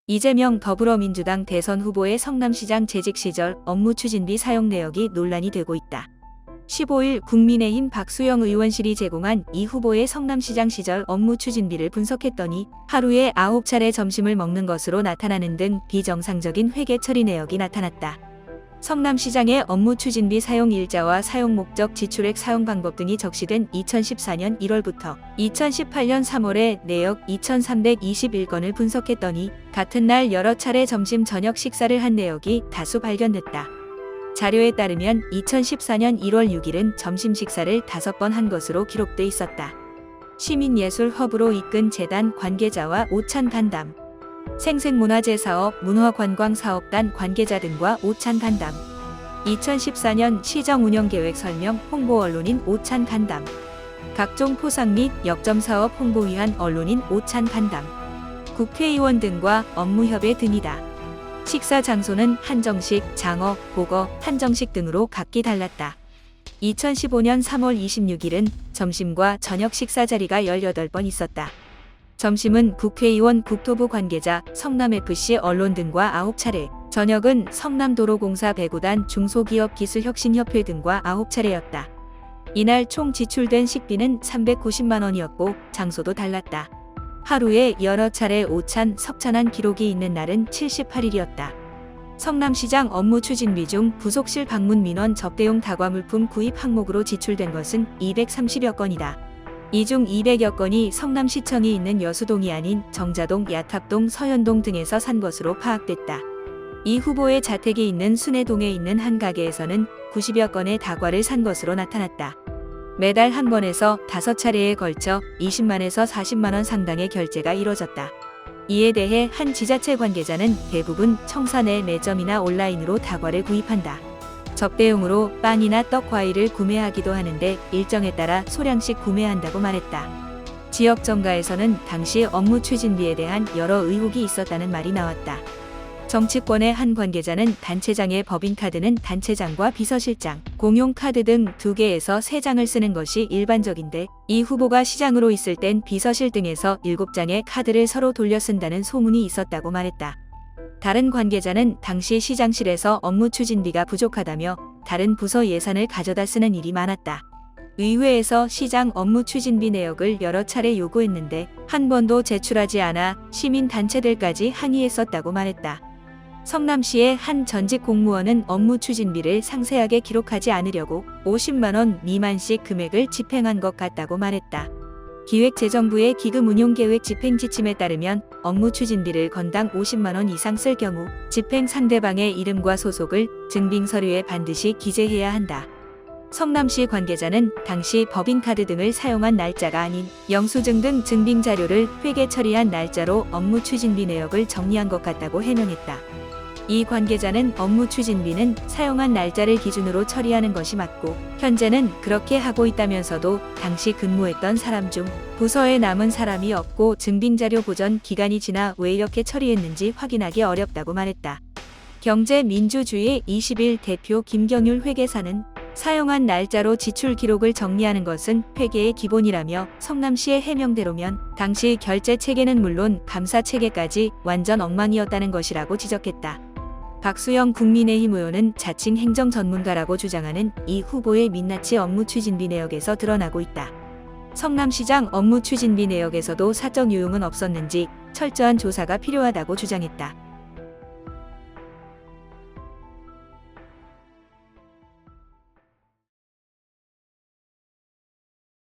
이재명 더불어민주당 대선 후보의 성남시장 재직 시절 업무 추진비 사용 내역이 논란이 되고 있다. 15일 국민의힘 박수영 의원실이 제공한 이 후보의 성남시장 시절 업무 추진비를 분석했더니 하루에 9차례 점심을 먹는 것으로 나타나는 등 비정상적인 회계 처리 내역이 나타났다. 성남시장의 업무 추진비 사용 일자와 사용 목적, 지출액, 사용 방법 등이 적시된 2014년 1월부터 2018년 3월의 내역 2321건을 분석했더니 같은 날 여러 차례 점심 저녁 식사를 한 내역이 다수 발견됐다. 자료에 따르면 2014년 1월 6일은 점심 식사를 5번 한 것으로 기록돼 있었다. 시민예술 허브로 이끈 재단 관계자와 오찬 간담, 생생문화재사업 문화관광사업단 관계자 등과 오찬 간담, 2014년 시정운영계획 설명 홍보 언론인 오찬 간담, 각종 포상 및 역점사업 홍보 위한 언론인 오찬 간담, 국회의원 등과 업무협의 등이다. 식사 장소는 한정식, 장어, 보거, 한정식 등으로 각기 달랐다. 2015년 3월 26일은 점심과 저녁 식사 자리가 18번 있었다. 점심은 국회의원, 국토부 관계자, 성남FC 언론 등과 9차례, 저녁은 성남도로공사 배구단, 중소기업기술혁신협회 등과 9차례였다. 이날 총 지출된 식비는 390만 원이었고 장소도 달랐다. 하루에 여러 차례 오찬, 석찬한 기록이 있는 날은 78일이었다. 성남시장 업무 추진비 중 부속실 방문 민원 접대용 다과물품 구입 항목으로 지출된 것은 230여 건이다. 이 중 200여 건이 성남시청이 있는 여수동이 아닌 정자동, 야탑동, 서현동 등에서 산 것으로 파악됐다. 이 후보의 자택이 있는 순회동에 있는 한 가게에서는 90여 건의 다과를 산 것으로 나타났다. 매달 한 번에서 5차례에 걸쳐 20만에서 40만 원 상당의 결제가 이뤄졌다. 이에 대해 한 지자체 관계자는 대부분 청사 내 매점이나 온라인으로 다과를 구입한다. 접대용으로 빵이나 떡, 과일을 구매하기도 하는데 일정에 따라 소량씩 구매한다고 말했다. 지역 정가에서는 당시 업무 추진비에 대한 여러 의혹이 있었다는 말이 나왔다. 정치권의 한 관계자는 단체장의 법인카드는 단체장과 비서실장, 공용카드 등 2개에서 3장을 쓰는 것이 일반적인데 이 후보가 시장으로 있을 땐 비서실 등에서 7장의 카드를 서로 돌려 쓴다는 소문이 있었다고 말했다. 다른 관계자는 당시 시장실에서 업무 추진비가 부족하다며 다른 부서 예산을 가져다 쓰는 일이 많았다. 의회에서 시장 업무 추진비 내역을 여러 차례 요구했는데 한 번도 제출하지 않아 시민단체들까지 항의했었다고 말했다. 성남시의 한 전직 공무원은 업무 추진비를 상세하게 기록하지 않으려고 50만 원 미만씩 금액을 집행한 것 같다고 말했다. 기획재정부의 기금운용계획 집행지침에 따르면 업무 추진비를 건당 50만 원 이상 쓸 경우 집행 상대방의 이름과 소속을 증빙서류에 반드시 기재해야 한다. 성남시 관계자는 당시 법인카드 등을 사용한 날짜가 아닌 영수증 등 증빙자료를 회계 처리한 날짜로 업무 추진비 내역을 정리한 것 같다고 해명했다. 이 관계자는 업무 추진비는 사용한 날짜를 기준으로 처리하는 것이 맞고 현재는 그렇게 하고 있다면서도 당시 근무했던 사람 중 부서에 남은 사람이 없고 증빙자료 보전 기간이 지나 왜 이렇게 처리했는지 확인하기 어렵다고 말했다. 경제민주주의 21 대표 김경률 회계사는 사용한 날짜로 지출 기록을 정리하는 것은 회계의 기본이라며 성남시의 해명대로면 당시 결제 체계는 물론 감사 체계까지 완전 엉망이었다는 것이라고 지적했다. 박수영 국민의힘 의원은 자칭 행정 전문가라고 주장하는 이 후보의 민낯이 업무 추진비 내역에서 드러나고 있다. 성남시장 업무 추진비 내역에서도 사적 유용은 없었는지 철저한 조사가 필요하다고 주장했다.